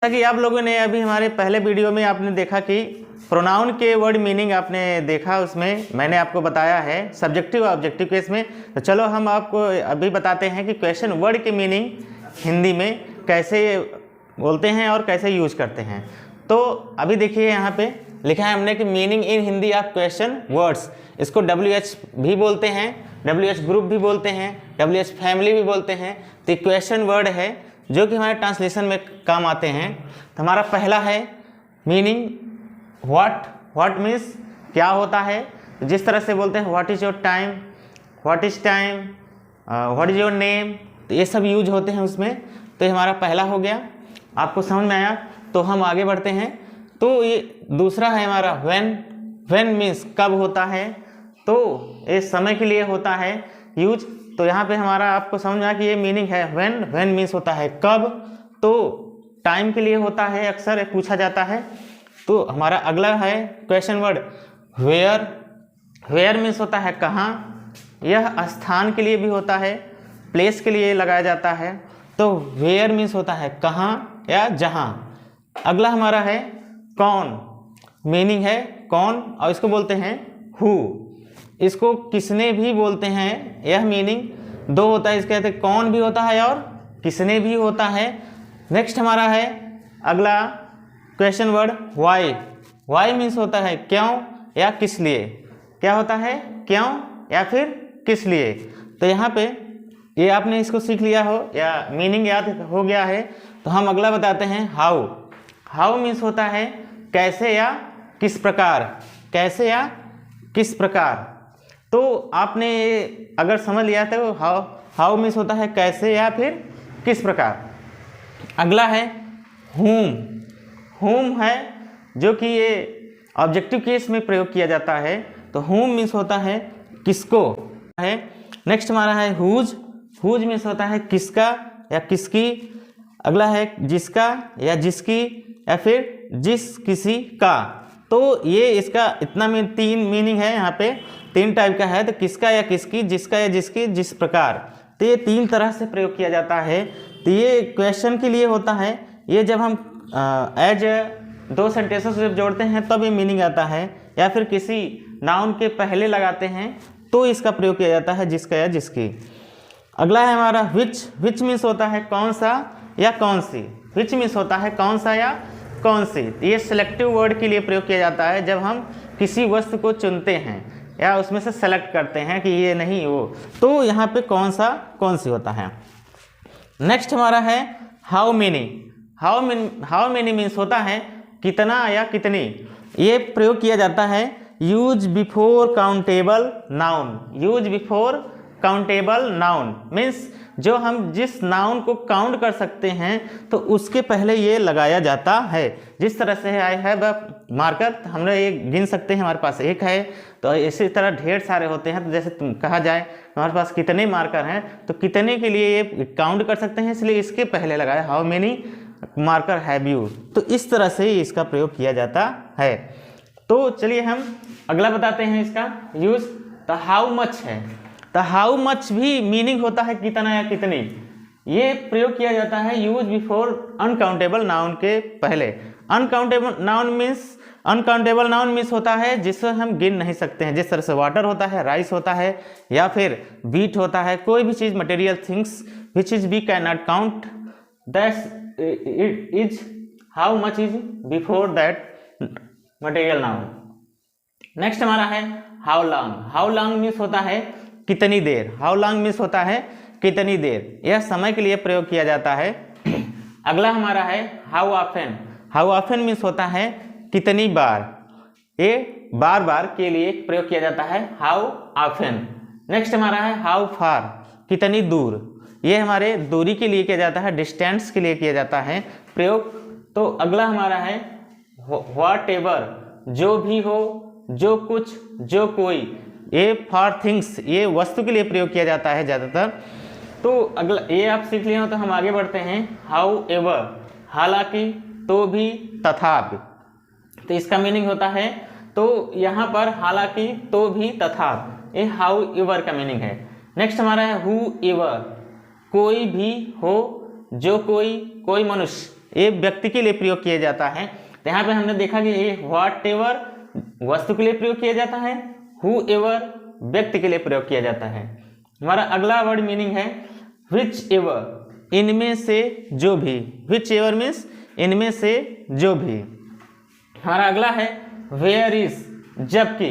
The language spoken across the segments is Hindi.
कि आप लोगों ने अभी हमारे पहले वीडियो में आपने देखा कि प्रोनाउन के वर्ड मीनिंग आपने देखा, उसमें मैंने आपको बताया है सब्जेक्टिव और ऑब्जेक्टिव केस में। तो चलो हम आपको अभी बताते हैं कि क्वेश्चन वर्ड के मीनिंग हिंदी में कैसे बोलते हैं और कैसे यूज करते हैं। तो अभी देखिए यहाँ पे लिखा है हमने कि meaning in Hindi of question words. इसको WH भी बोलते हैं, WH ग्रुप भी बोलते हैं, WH फैमिली भी बोलते हैं। तो ये क्वेश्चन वर्ड है जो कि हमारे ट्रांसलेशन में काम आते हैं। तो हमारा पहला है मीनिंग व्हाट मीन्स क्या होता है। जिस तरह से बोलते हैं what is your time, what is time, what is your name, तो ये सब यूज होते हैं उसमें। तो ये हमारा पहला हो गया, आपको समझ में आया। तो हम आगे बढ़ते हैं। तो ये दूसरा है हमारा व्हेन मीन्स कब होता है। तो ये समय के लिए होता है यूज। तो यहाँ पे हमारा आपको समझ में आया कि ये मीनिंग है व्हेन मीन्स होता है कब। तो टाइम के लिए होता है, अक्सर पूछा जाता है। तो हमारा अगला है क्वेश्चन वर्ड वेयर मीन्स होता है कहाँ। यह स्थान के लिए भी होता है, प्लेस के लिए लगाया जाता है। तो वेयर मीन्स होता है कहाँ या जहाँ। अगला हमारा है कौन, मीनिंग है कौन, और इसको बोलते हैं हु। इसको किसने भी बोलते हैं। यह मीनिंग दो होता है, इसके कहते हैं कौन भी होता है और किसने भी होता है। नेक्स्ट हमारा है अगला क्वेश्चन वर्ड वाई मीन्स होता है क्यों या किस लिए। क्या होता है, क्यों या फिर किस लिए। तो यहाँ पे ये आपने इसको सीख लिया हो या मीनिंग याद हो गया है। तो हम अगला बताते हैं हाउ मीन्स होता है कैसे या किस प्रकार, कैसे या किस प्रकार। तो आपने अगर समझ लिया तो हाउ मीन्स होता है कैसे या फिर किस प्रकार। अगला है हुम है जो कि ये ऑब्जेक्टिव केस में प्रयोग किया जाता है। तो हुम मीन्स होता है किसको है। नेक्स्ट हमारा है हुज मीन्स होता है किसका या किसकी। अगला है जिसका या जिसकी या फिर जिस किसी का। तो ये इसका इतना में 3 मीनिंग है, यहाँ पे 3 टाइप का है। तो किसका या किसकी, जिसका या जिसकी, जिस प्रकार। तो ये 3 तरह से प्रयोग किया जाता है। तो ये क्वेश्चन के लिए होता है। ये जब हम एज 2 सेंटेंसेस जब जोड़ते हैं तब ये मीनिंग आता है, या फिर किसी नाउन के पहले लगाते हैं तो इसका प्रयोग किया जाता है, जिसका या जिसकी। अगला है हमारा विच मीन्स होता है कौन सा या कौन सी। विच मीन्स होता है कौन सा या कौन सी। ये सिलेक्टिव वर्ड के लिए प्रयोग किया जाता है जब हम किसी वस्तु को चुनते हैं या उसमें से सेलेक्ट करते हैं कि ये नहीं वो, तो यहाँ पे कौन सा कौन सी होता है। नेक्स्ट हमारा है हाउ मेनी मीन्स होता है कितना या कितनी। ये प्रयोग किया जाता है use before countable noun means जो हम जिस नाउन को काउंट कर सकते हैं तो उसके पहले ये लगाया जाता है। जिस तरह से आई हैव अ मार्कर, हम लोग ये गिन सकते हैं, हमारे पास एक है। तो इसी तरह ढेर सारे होते हैं। तो जैसे कहा जाए हमारे पास कितने मार्कर हैं, तो कितने के लिए ये काउंट कर सकते हैं, इसलिए इसके पहले लगाया how many marker have you. तो इस तरह से इसका प्रयोग किया जाता है। तो चलिए हम अगला बताते हैं इसका यूज। तो हाउ मच है। तो हाउ मच भी मीनिंग होता है कितना या कितनी। ये प्रयोग किया जाता है यूज बिफोर अनकाउंटेबल नाउन के पहले। अनकाउंटेबल नाउन मीन्स होता है जिसे हम गिन नहीं सकते हैं। जिस तरह से वाटर होता है, राइस होता है, या फिर बीट होता है, कोई भी चीज़ material things which is we can not count, that is how much is before that material noun. Next हमारा है हाउ लॉन्ग मीन्स होता है कितनी देर। हाउ लॉन्ग मीन्स होता है कितनी देर, यह समय के लिए प्रयोग किया जाता है। अगला हमारा है हाउ ऑफन मीन्स होता है कितनी बार। ये बार बार के लिए प्रयोग किया जाता है हाउ ऑफन। नेक्स्ट हमारा है हाउ फार, कितनी दूर। ये हमारे दूरी के लिए किया जाता है, डिस्टेंस के लिए किया जाता है प्रयोग। तो अगला हमारा है व्हाट एवर, जो भी हो, जो कुछ, जो कोई। ये फॉर थिंग्स, ये वस्तु के लिए प्रयोग किया जाता है ज़्यादातर। तो अगला ये आप सीख लिए हो। तो हम आगे बढ़ते हैं हाउ एवर, हालांकि, तो भी, तथापि। तो इसका मीनिंग होता है, तो यहाँ पर हालांकि, तो भी, तथापि, ये हाउ एवर का मीनिंग है। नेक्स्ट हमारा है हु एवर, कोई भी हो, जो कोई, कोई मनुष्य। ये व्यक्ति के लिए प्रयोग किया जाता है। तो यहाँ पे हमने देखा कि ये व्हाट एवर वस्तु के लिए प्रयोग किया जाता है, हु एवर व्यक्ति के लिए प्रयोग किया जाता है। हमारा अगला वर्ड मीनिंग है विच एवर, इनमें से जो भी। विच एवर मीन्स इनमें से जो भी। हमारा अगला है वेयर इज, जबकि।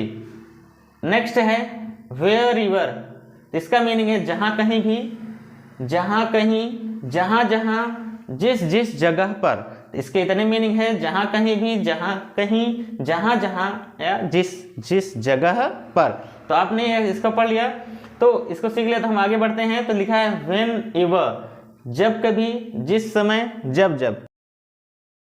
नेक्स्ट है वेयर एवर, इसका मीनिंग है जहां कहीं भी, जहां कहीं, जहां जहां, जिस जिस जगह पर। इसके इतने मीनिंग है जहां कहीं भी, जहां कहीं, जहां जहां, या जिस जिस जगह पर। तो आपने इसको पढ़ लिया, तो इसको सीख लिया। तो हम आगे बढ़ते हैं। तो लिखा है व्हेन एवर, जब कभी, जिस समय, जब जब।